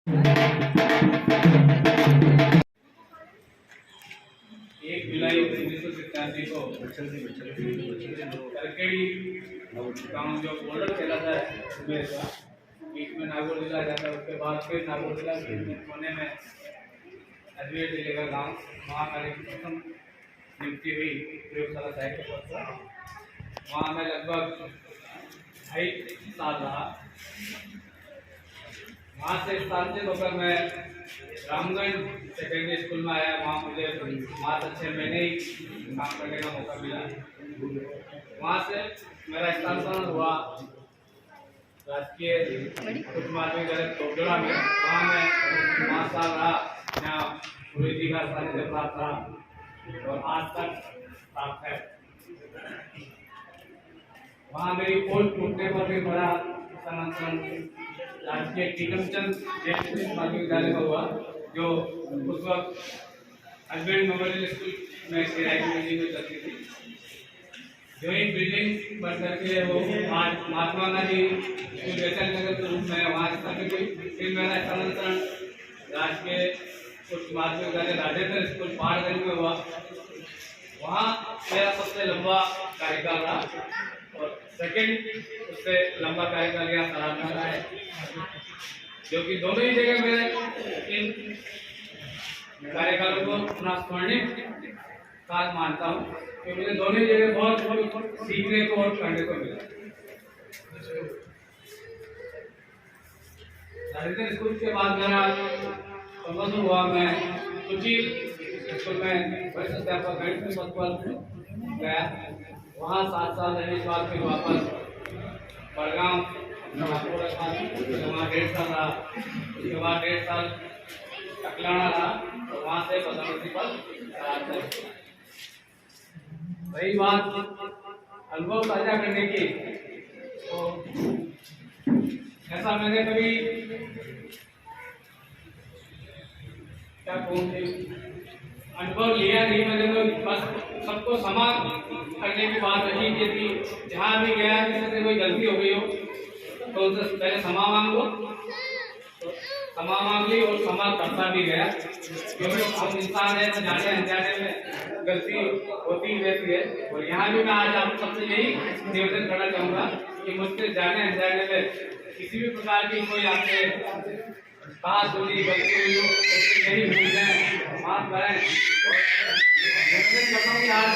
जुलाई 1987 को करकेड़ी गांव जो बॉर्डर कहलाता है सुबह का बीच में नागौर जिला जाता है, उसके बाद फिर नागौर जिला के कोने में अजमेर जिले का गांव, वहाँ मेरी प्रथम नियुक्ति हुई प्रयोगशाला साहित्य पद पर। वहाँ मैं लगभग 2.5 साल रहा। वहाँ से स्थानांतरित होकर मैं रामगंज सेकेंडरी स्कूल में आया। वहाँ मुझे 5-6 महीने ही काम करने का मौका मिला। वहाँ से मेरा स्थानांतरण हुआ राजकीय उच्च माध्यमिक विद्यालय टोकड़ा में। वहाँ मैं 5 साल रहा, यहाँ गुरु जी का सानिध्य प्राप्त रहा और आज तक प्राप्त है। वहाँ मेरी पोस्ट टूटने पर भी बड़ा स्थानांतरण राजकीय टीकमचंद माध्यमिक विद्यालय में हुआ, जो उस वक्त अजमेर मेमोरियल स्कूल में किराए की बिल्डिंग में चलती थी। जो ही बिल्डिंग बन करके वो आज महात्मा गांधी स्कूल वैशाली नगर के रूप में वहाँ स्थापित हुई। फिर मेरा स्थानांतरण राजकीय उच्च माध्यमिक विद्यालय राजेंद्र स्कूल पहाड़गंज में हुआ। वहाँ मेरा सबसे लंबा कार्यकाल रहा और सेकेंड उससे लंबा कार्यकाल यहाँ सराहना रहा है, जो कि दोनों ही जगह मेरे इन कार्यकालों को अपना स्वर्णिम काल मानता हूँ, क्योंकि मुझे दोनों ही जगह बहुत सीखने को और करने को मिला। राजेंद्र स्कूल के बाद मेरा प्रमोशन हुआ। मैं सुशील स्कूल में वरिष्ठ अध्यापक गणित में पद पर गया। वहाँ 7 साल रहने के बाद फिर वापस बड़गांव वहाँ 1.5 साल रहा। उसके बाद 1.5 साल टकलाना रहा और वहाँ से पदोन्नति पर वही बात अनुभव साझा करने की, तो ऐसा मैंने कभी क्या कहूँ अनुभव लिया नहीं। मैंने तो बस सबको क्षमा करने की बात रही कि यदि जहाँ भी गया किसी से कोई गलती हो गई हो तो उनसे पहले क्षमा मांगो, तो क्षमा मांग ली और क्षमा करता भी गया, क्योंकि हम इंसान है तो जाने अनजाने में गलती होती ही रहती है। और यहाँ भी मैं आज आप सबसे यही निवेदन करना चाहूँगा कि मुझसे जाने अनजाने में किसी भी प्रकार की कोई आपसे बात हुई गलती हुई हो तो यही भूल जाए, माफ करें। आज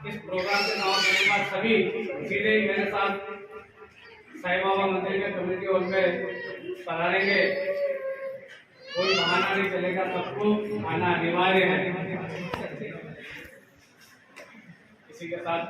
इस प्रोग्राम के समाप्त होने के बाद सभी सीधे ही मेरे साथ साईं बाबा मंदिर के कम्युनिटी हॉल में पधारेंगे। कोई बहाना नहीं चलेगा, सबको आना अनिवार्य है। इसी के साथ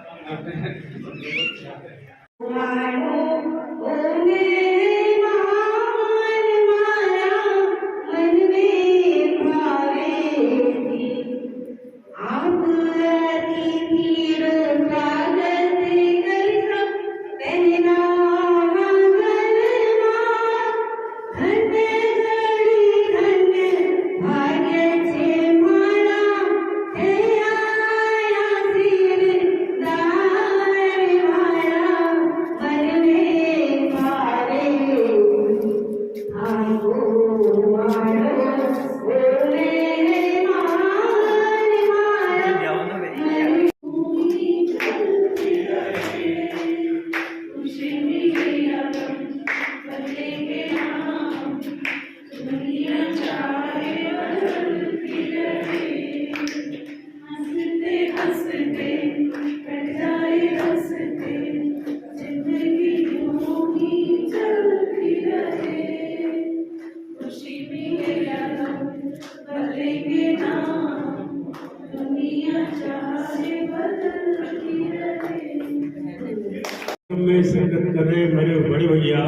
में शिरकत कर रहे मेरे बड़े भैया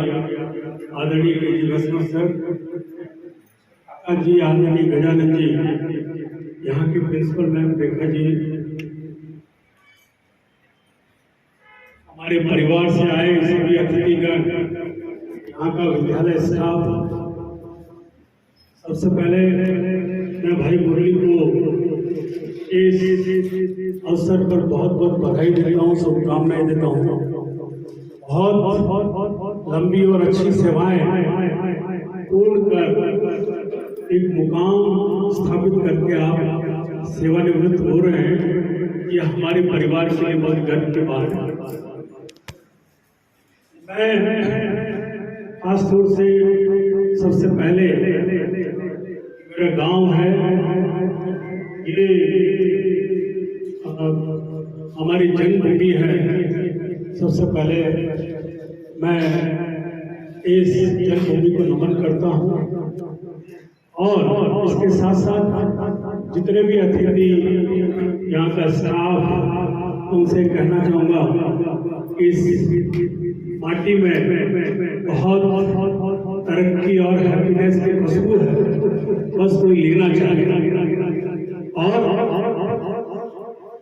आदरणीय के सर जी, आदरणीय गजानंद जी, यहाँ के प्रिंसिपल मैम रेखा जी, हमारे परिवार से आए सभी अतिथिगण, यहाँ का विद्यालय स्टाफ, सबसे पहले मैं भाई मुरली को इस अवसर पर बहुत बहुत बधाई देता हूँ, शुभकामनाएं देता हूँ। बहुत लंबी और अच्छी सेवाएं पूर्ण कर एक मुकाम स्थापित करके आप सेवानिवृत्त हो रहे हैं, ये हमारे परिवार के लिए बहुत गर्व की बात है। मैं खास तौर से सबसे पहले मेरा गांव है, ये हमारी जन्मभूमि है। सबसे पहले मैं इस जन्मभूमि को नमन करता हूँ और इसके साथ साथ जितने भी अतिथि यहाँ का स्टाफ, उनसे कहना चाहूँगा इस पार्टी में बहुत तरक्की और हैप्पीनेस की खुशबू है, बस कोई लेना चाहिए। और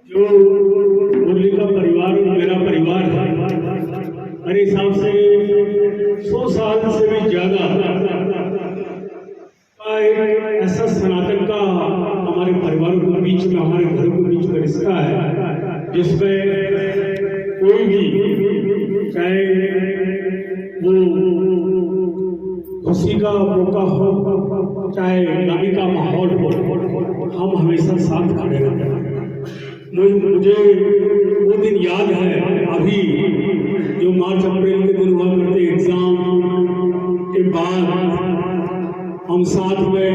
जो मुरली का परिवार मेरा परिवार है, मेरे हिसाब से 100 साल से भी ज्यादा ऐसा सनातन का हमारे परिवारों के बीच में, हमारे घरों के बीच में रिश्ता है, जिसमें कोई भी, चाहे वो खुशी का मौका हो, चाहे गमी का माहौल हो, हम हमेशा साथ खड़े रहते हैं। मुझे वो दिन याद है, अभी जो मार्च अप्रैल के दिन हुआ करते एग्जाम के बाद हम साथ में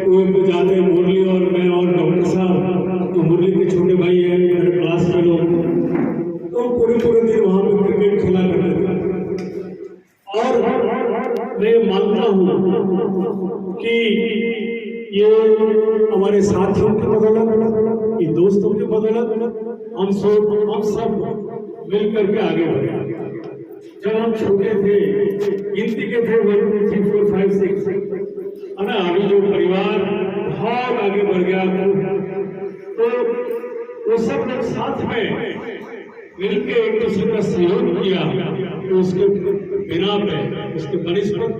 कुएं पे जाते, मुरली और मैं और डॉक्टर साहब, जो मुरली के छोटे भाई हैं, मेरे क्लास के लोग, तो पूरे दिन वहाँ पे क्रिकेट खेला करते थे। और मैं मानता हूँ कि ये हमारे साथियों की बदौलत, ये दोस्तों की बदौलत हम सब मिल करके आगे बढ़े। जब हम छोटे थे, गिनती के थे 1 2 3 4 5 6, है ना, अभी जो परिवार बहुत आगे बढ़ गया, तो वो सब लोग साथ में मिलकर एक दूसरे का सहयोग किया, तो उसके बिना पे, उसके बनिस्पत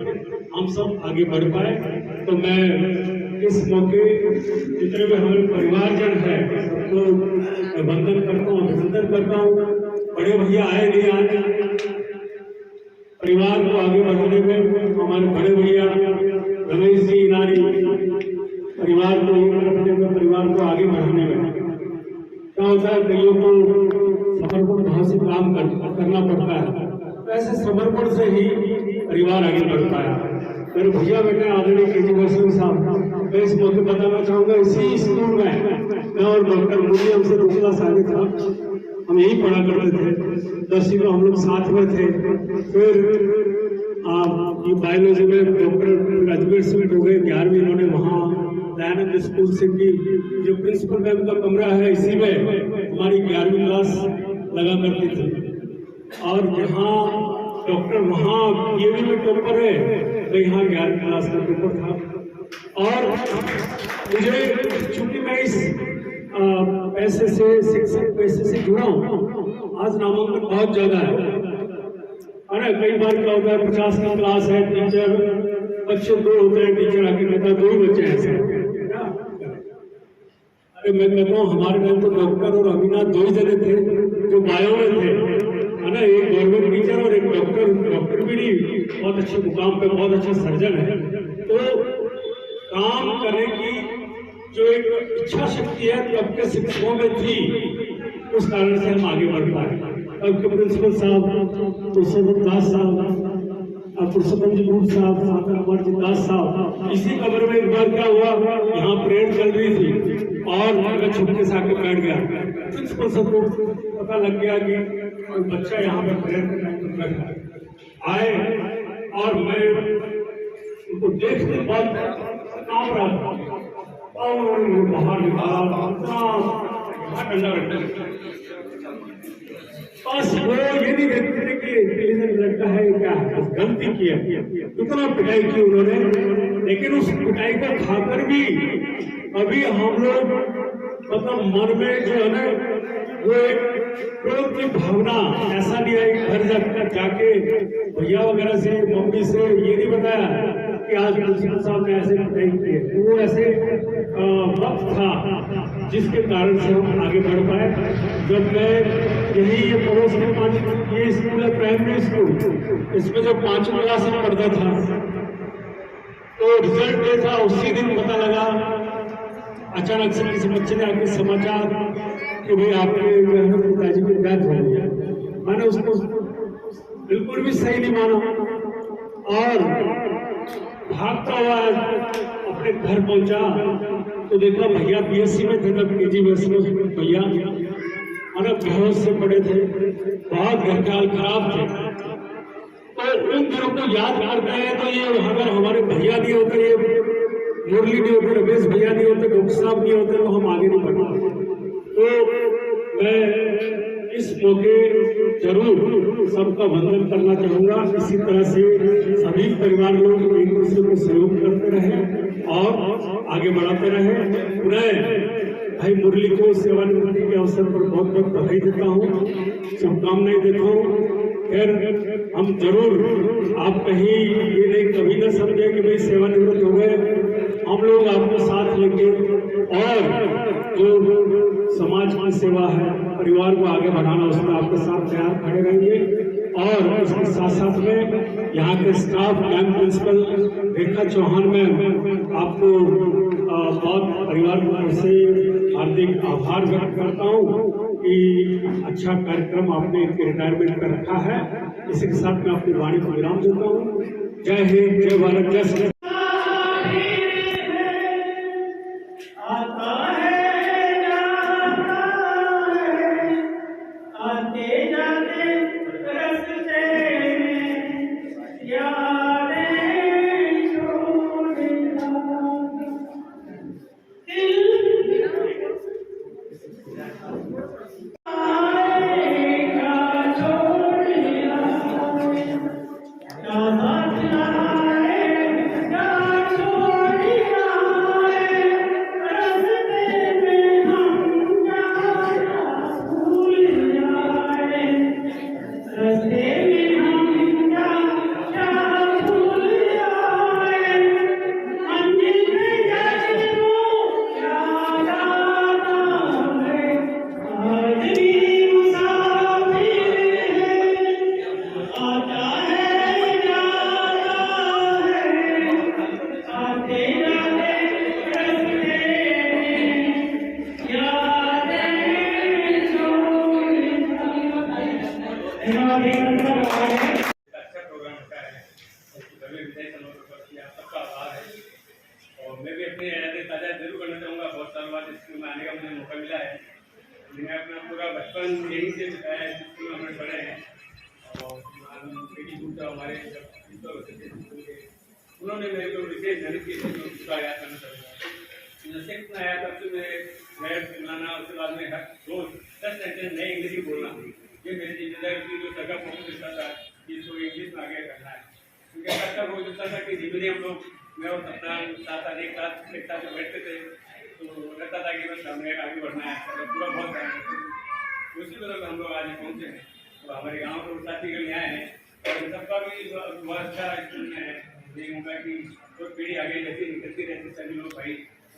हम सब आगे बढ़ पाए। तो मैं इस मौके जितने भी हमारे परिवारजन है, सबको वंदन करता हूँ, अभिनंदन करता हूँ। बड़े भैया आए नहीं आज, परिवार को आगे बढ़ाने में हमारे बड़े भैया रमेश जी नारी, परिवार को परिवार को आगे बढ़ाने में क्या होता है, कईयों को समर्पण भाव से काम करना पड़ता है, तो ऐसे समर्पण से ही परिवार आगे बढ़ता है। मेरे भैया बेटे आदरणीय केजी साहब, मैं इस मौके बताना चाहूँगा, इसी स्कूल में मैं और डॉक्टर मुरली हमसे 2 क्लास आगे था, हम यही पढ़ा करते थे, 10वीं में हम लोग साथ में थे। फिर ये बायोलॉजी में डॉक्टर अजमेर सीट हो गए, 11वीं इन्होंने वहाँ दयानंद स्कूल से की, जो प्रिंसिपल मैम का कमरा है, इसी में हमारी 11वीं क्लास लगा करती थी। और जहाँ डॉक्टर वहाँ ये भी टॉपर है, तो यहाँ 11वीं क्लास का टॉपर था। और मुझे, चूंकि मैं इस पैसे से, शिक्षक पैसे से जुड़ा हूँ, आज नामांकन बहुत ज्यादा है ना। कई बार क्या होता है, 50 की क्लास है, टीचर बच्चे 2 होते हैं, टीचर आके कहता है 2 ही बच्चे ऐसे। अरे मैं कहता हूँ, हमारे टाइम तो डॉक्टर और अमीना 2 ही जने थे जो बायो में थे, है ना, एक गवर्नमेंट टीचर और एक डॉक्टर। डॉक्टर भी नहीं, बहुत अच्छे मुकाम पे, बहुत अच्छा सर्जन है। तो काम करने की जो एक इच्छा शक्ति है, तब के शिक्षकों में थी, उस कारण से हम आगे बढ़ पाए। अब के प्रिंसिपल साहब पुरुषोत्तम दास साहब, पुरुषोत्तम जी गुप्त साहब, अमरजीत दास साहब, इसी कमरे में एक बार क्या हुआ, यहाँ प्रेयर चल रही थी और मैं छुपके से आके बैठ गया। प्रिंसिपल साहब को पता लग गया कि बच्चा यहाँ पे प्रेयर के टाइम पर बैठा आए, और मैं उनको देखते बाद कांप रहा था और बाहर निकाला, ठंडा रखा। बस वो ये नहीं देखते थे कि इंटेलिजेंट लड़का है क्या है, गलती की है, इतना पिटाई की उन्होंने, लेकिन उस पिटाई को खाकर भी अभी हम लोग मतलब मन में जो है ना, वो एक क्रोध की भावना, ऐसा नहीं है घर जाके भैया वगैरह से, मम्मी से ये नहीं बताया कि आज प्रिंसिपल साहब ने ऐसे पिटाई की है। वो ऐसे वक्त था जिसके कारण से हम आगे बढ़ पाए। जब मैं यही ये पड़ोस में ये स्कूल है, प्राइमरी स्कूल, इसमें जब 5वीं क्लास में पढ़ता था, तो रिजल्ट देखा उसी दिन पता लगा, अचानक से किसी बच्चे ने आके समाचार कि भाई आपके पिताजी की डेथ हो गई है। मैंने उसको बिल्कुल भी सही नहीं माना और भागता हुआ अपने घर पहुंचा तो देखा भैया बीएससी में थे, तब केजी में भैया और बेहोश से पड़े थे, बहुत घर के हाल खराब थे। तो उन दिनों को याद करते हैं तो ये अगर हमारे भैया नहीं होते, ये मुरली नहीं होते, रमेश भैया नहीं होते, डॉक्टर साहब नहीं होते तो हम आगे नहीं बढ़ पाते। तो मैं इस मौके जरूर सबका वंदन करना चाहूंगा। इसी तरह से सभी परिवार लोग एक दूसरे को सहयोग करते रहे और आगे बढ़ाते रहे। पुनः भाई मुरली को सेवानिवृत्ति के अवसर पर बहुत बहुत बधाई देता हूँ, शुभकामनाएं देता हूँ। खैर हम जरूर, आप कहीं ये नहीं कभी न समझे कि भाई सेवानिवृत्त हो गए, हम लोग आपको साथ लेके और जो समाज की सेवा है, परिवार को आगे बढ़ाना, उसमें आपके साथ तैयार खड़े रहेंगे। और इसके साथ साथ में यहाँ के स्टाफ कैंप प्रिंसिपल रेखा चौहान में आपको बहुत परिवार की तरफ से हार्दिक आभार व्यक्त करता हूँ कि अच्छा कार्यक्रम आपने इनके रिटायरमेंट कर रखा है। इसी के साथ मैं अपनी वाणी को विराम देता हूँ। जय हिंद, जय भारत, जय श्री। मैं भी अपनी यादें ताज़ा जरूर करना चाहूँगा। बहुत साल बाद स्कूल में आने का मुझे मौका मिला है। मैंने अपना पूरा बचपन यहीं से बिताया है, स्कूल में हमें पढ़े हैं। और बेटी बूटा हमारे जब प्रिंसिपल होते थे स्कूल के, उन्होंने मेरे को विशेष धनिक की उसका याद करना चाहूँगा। जब सिक्स में आया तब से मैं मैथ बनाना, उसके बाद में रोज 10 सेंटेंस नए इंग्लिश बोलना, ये मेरी जिम्मेदारी थी। जो सगा फोकस देता था कि इसको इंग्लिश में आगे करना है, क्योंकि सबका रोज होता था कि धीरे हम लोग, मैं और सपना साथ एक साथ बैठते थे तो लगता था कि बस हमें आगे बढ़ना है, तो पूरा बहुत ध्यान उसी तरह हम लोग आज पहुँचे हैं। तो हमारे गाँव के साथीगण यहाँ हैं और सबका भी बहुत अच्छा स्कूल में है। ये होगा कि कोई पीढ़ी आगे जैसी निकलती रहती, सभी लोग भाई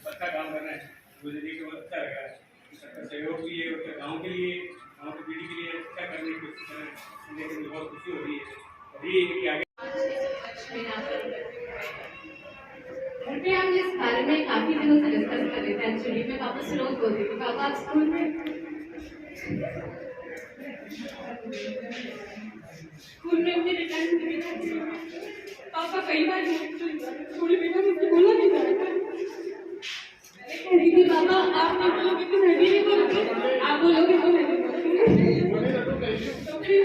अच्छा काम कर रहे हैं, मुझे देख के बहुत अच्छा लगा है। सबका सहयोग भी है, उसके गाँव के लिए, गाँव की पीढ़ी के लिए अच्छा करने की कोशिश करें, देखने में बहुत खुशी हो रही है। अभी आगे घर पे हम इस बारे में काफी दिनों से डिस्कस कर रहे थे। एक्चुअली मैं पापा से रोज बोलती थी, पापा आप स्कूल में अपने रिटायरमेंट पापा कई बार थोड़ी बेटा मुझे बोला नहीं था, कह रही थी पापा आप नहीं बोलोगे तो मैं भी नहीं बोलूँगी, आप बोलोगे तो मैं भी बोलूँगी। तो फिर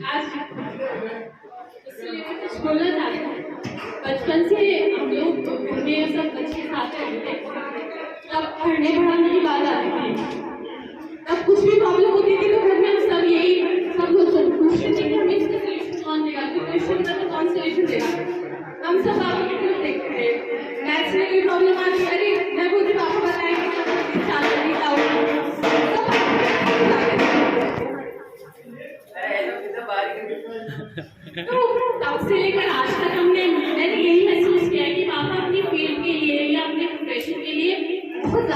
आज इसलिए मैं कुछ बोलना चाहती हूँ। बचपन से हम लोग घर में सब बच्चे साथ रहते थे, तब पढ़ने पढ़ाने की बात आती थी, तब कुछ भी प्रॉब्लम होती थी तो घर में हम सब यही सब पूछते थे कि हमें इसका सोल्यूशन कौन देगा, तो क्वेश्चन का तो कौन सोल्यूशन देगा। हम सब पापा की तरफ देखते थे। मैथ्स में कोई प्रॉब्लम आती है, अरे मैं बोलती पापा बताएंगे तो तब से लेकर